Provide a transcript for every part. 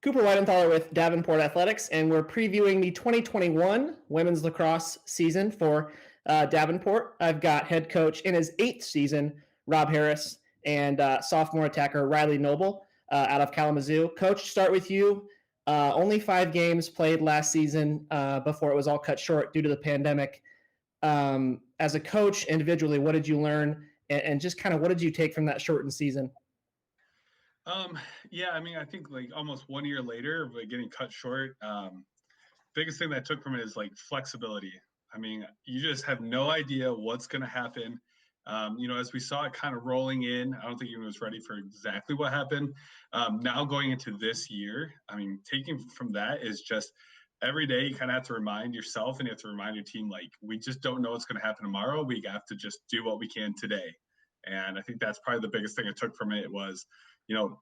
Cooper Weidenthaler with Davenport Athletics, and we're previewing the 2021 women's lacrosse season for Davenport. I've got head coach in his 8th season, Rob Harris, and sophomore attacker Reilly Noble out of Kalamazoo. Coach, start with you. Only 5 games played last season before it was all cut short due to the pandemic. As a coach, individually, what did you learn, and just kind of what did you take from that shortened season? Yeah, I mean, I think like almost 1 year later, like getting cut short, biggest thing that I took from it is like flexibility. I mean, you just have no idea what's going to happen. As we saw it kind of rolling in, I don't think anyone was ready for exactly what happened. Now going into this year, I mean, taking from that is just every day you kind of have to remind yourself and you have to remind your team, like, we just don't know what's going to happen tomorrow. We have to just do what we can today. And I think that's probably the biggest thing I took from it was,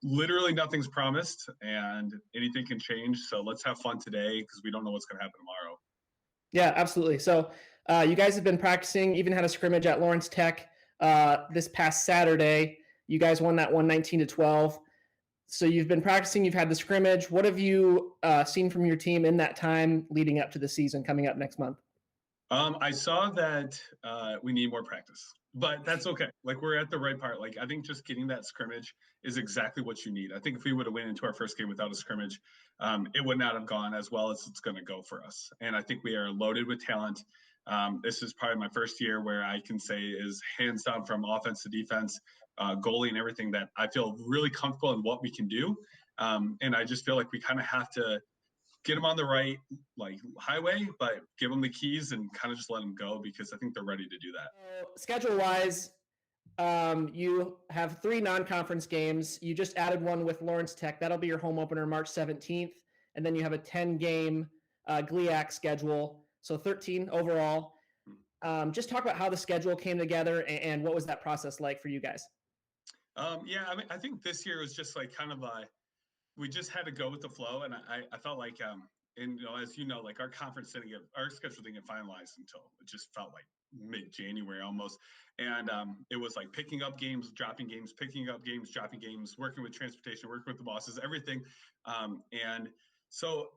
literally nothing's promised and anything can change. So let's have fun today because we don't know what's going to happen tomorrow. Yeah, absolutely. So you guys have been practicing, even had a scrimmage at Lawrence Tech this past Saturday. You guys won that one 19-12. So you've been practicing, you've had the scrimmage. What have you seen from your team in that time leading up to the season coming up next month? I saw that we need more practice, but that's okay. Like, we're at the right part. Like, I think just getting that scrimmage is exactly what you need. I think if we would have went into our first game without a scrimmage, it would not have gone as well as it's going to go for us. And I think we are loaded with talent. This is probably my first year where I can say is hands down from offense to defense, goalie and everything, that I feel really comfortable in what we can do. And I just feel like we kind of have to get them on the right highway, but give them the keys and kind of just let them go because I think they're ready to do that. Schedule-wise, you have 3 non-conference games. You just added one with Lawrence Tech. That'll be your home opener March 17th. And then you have a 10-game GLIAC schedule, so 13 overall. Just talk about how the schedule came together and what was that process like for you guys? Yeah, I mean, I think this year was just like kind of we just had to go with the flow. And I felt like, as you know, like our schedule didn't get finalized until it just felt like mid-January almost. And it was like picking up games, dropping games, picking up games, dropping games, working with transportation, working with the bosses, everything. And so,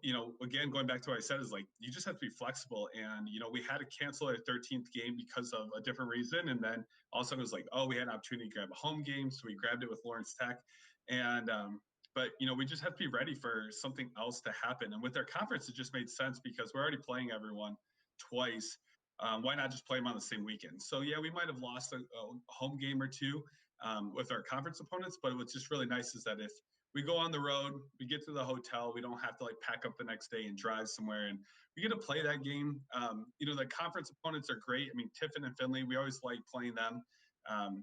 again, going back to what I said is like, you just have to be flexible. And, we had to cancel our 13th game because of a different reason. And then all of a sudden it was like, oh, we had an opportunity to grab a home game. So we grabbed it with Lawrence Tech. And, but, we just have to be ready for something else to happen. And with our conference, it just made sense because we're already playing everyone twice. Why not just play them on the same weekend? So, yeah, we might have lost a home game or two with our conference opponents, but what's just really nice is that if we go on the road, we get to the hotel, we don't have to pack up the next day and drive somewhere, and we get to play that game. The conference opponents are great. I mean, Tiffin and Finley, we always like playing them.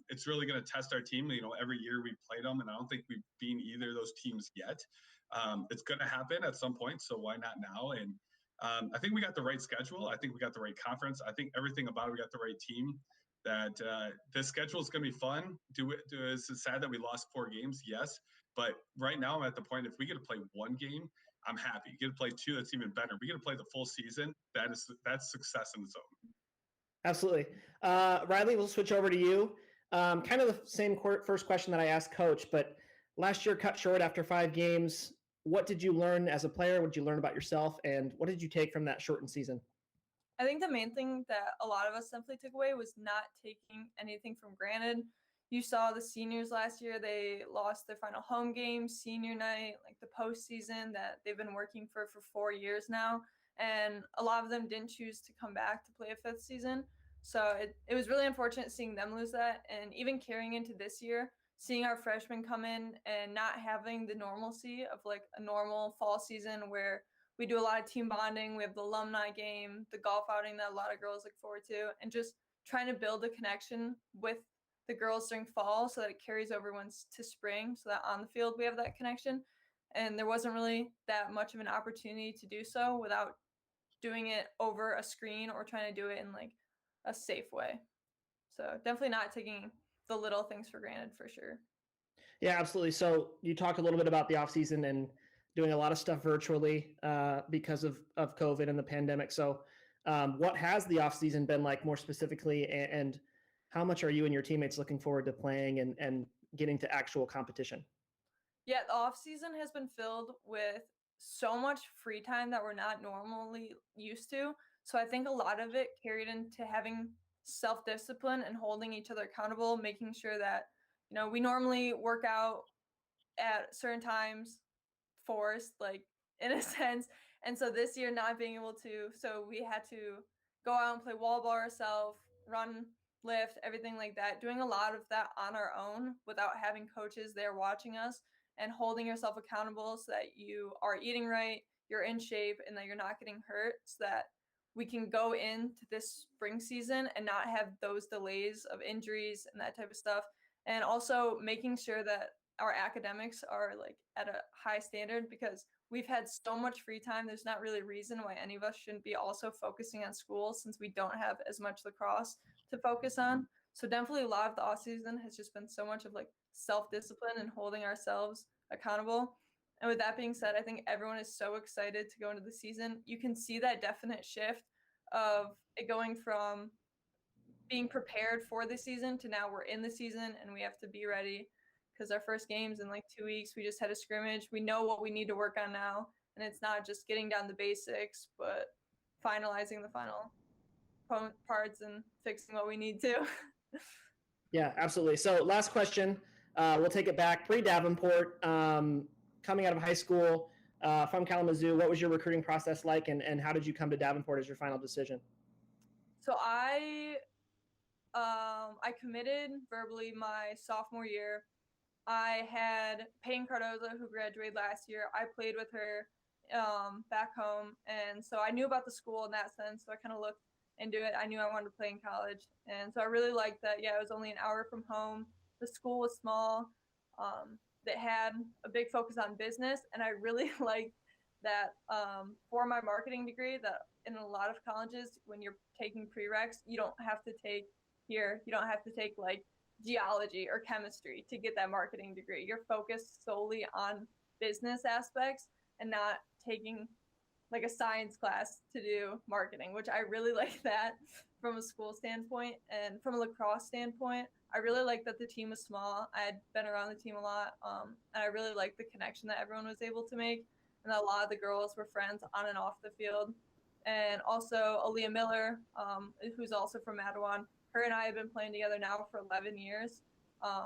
It's really going to test our team. Every year we play them, and I don't think we've beaten either of those teams yet. It's going to happen at some point, so why not now? And I think we got the right schedule. I think we got the right conference. I think everything about it, we got the right team. That this schedule is going to be fun. Is it sad that we lost 4 games? Yes. But right now I'm at the point, if we get to play 1 game, I'm happy. Get to play 2, that's even better. We get to play the full season. That's success in its own. Absolutely. Reilly, we'll switch over to you. Kind of the same first question that I asked Coach, but last year cut short after 5 games. What did you learn as a player? What did you learn about yourself? And what did you take from that shortened season? I think the main thing that a lot of us definitely took away was not taking anything for granted. You saw the seniors last year, they lost their final home game, senior night, like the postseason that they've been working for 4 years now. And a lot of them didn't choose to come back to play a 5th season. So it was really unfortunate seeing them lose that. And even carrying into this year, seeing our freshmen come in and not having the normalcy of like a normal fall season where we do a lot of team bonding. We have the alumni game, the golf outing that a lot of girls look forward to, and just trying to build a connection with the girls during fall so that it carries over once to spring, so that on the field we have that connection. And there wasn't really that much of an opportunity to do so without doing it over a screen or trying to do it in like a safe way. So definitely not taking the little things for granted for sure. Yeah, absolutely. So you talked a little bit about the offseason and doing a lot of stuff virtually because of COVID and the pandemic. So what has the offseason been like more specifically, and how much are you and your teammates looking forward to playing and getting to actual competition? Yeah, the off season has been filled with so much free time that we're not normally used to. So I think a lot of it carried into having self-discipline and holding each other accountable, making sure that, we normally work out at certain times, forced, like, in a sense. And so this year not being able to, so we had to go out and play wall ball ourselves, run, lift, everything like that, doing a lot of that on our own without having coaches there watching us, and holding yourself accountable so that you are eating right, you're in shape, and that you're not getting hurt, so that we can go into this spring season and not have those delays of injuries and that type of stuff. And also making sure that our academics are like at a high standard, because we've had so much free time. There's not really a reason why any of us shouldn't be also focusing on school, since we don't have as much lacrosse to focus on. So definitely a lot of the off season has just been so much of like self-discipline and holding ourselves accountable. And with that being said, I think everyone is so excited to go into the season. You can see that definite shift of it going from being prepared for the season to now we're in the season and we have to be ready, because our first game's in like 2 weeks. We just had a scrimmage. We know what we need to work on now, and it's not just getting down the basics, but finalizing the final parts and fixing what we need to. Yeah, absolutely. So last question, we'll take it back. Pre-Davenport, coming out of high school, from Kalamazoo, what was your recruiting process like, and how did you come to Davenport as your final decision? So I committed verbally my sophomore year. I had Peyton Cardoza, who graduated last year. I played with her back home, and so I knew about the school in that sense. So I kind of looked into it. I knew I wanted to play in college, and so I really liked that. Yeah, it was only an hour from home. The school was small. That had a big focus on business, and I really liked that for my marketing degree, that in a lot of colleges, when you're taking prereqs, you don't have to take like geology or chemistry to get that marketing degree. You're focused solely on business aspects and not taking like a science class to do marketing, which I really like that from a school standpoint. And from a lacrosse standpoint, I really like that the team was small. I had been around the team a lot, and I really liked the connection that everyone was able to make, and that a lot of the girls were friends on and off the field. And also Aaliyah Miller, who's also from Mattawan, her and I have been playing together now for 11 years,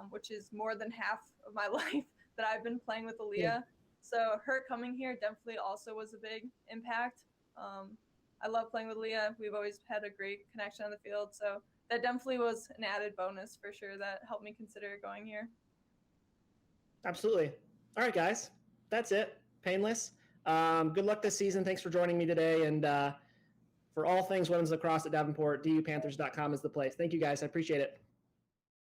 which is more than half of my life that I've been playing with Aaliyah. Yeah. So her coming here definitely also was a big impact. I love playing with Aaliyah. We've always had a great connection on the field. So that definitely was an added bonus for sure that helped me consider going here. Absolutely. All right, guys. That's it. Painless. Good luck this season. Thanks for joining me today. And for all things women's lacrosse at Davenport, dupanthers.com is the place. Thank you, guys. I appreciate it.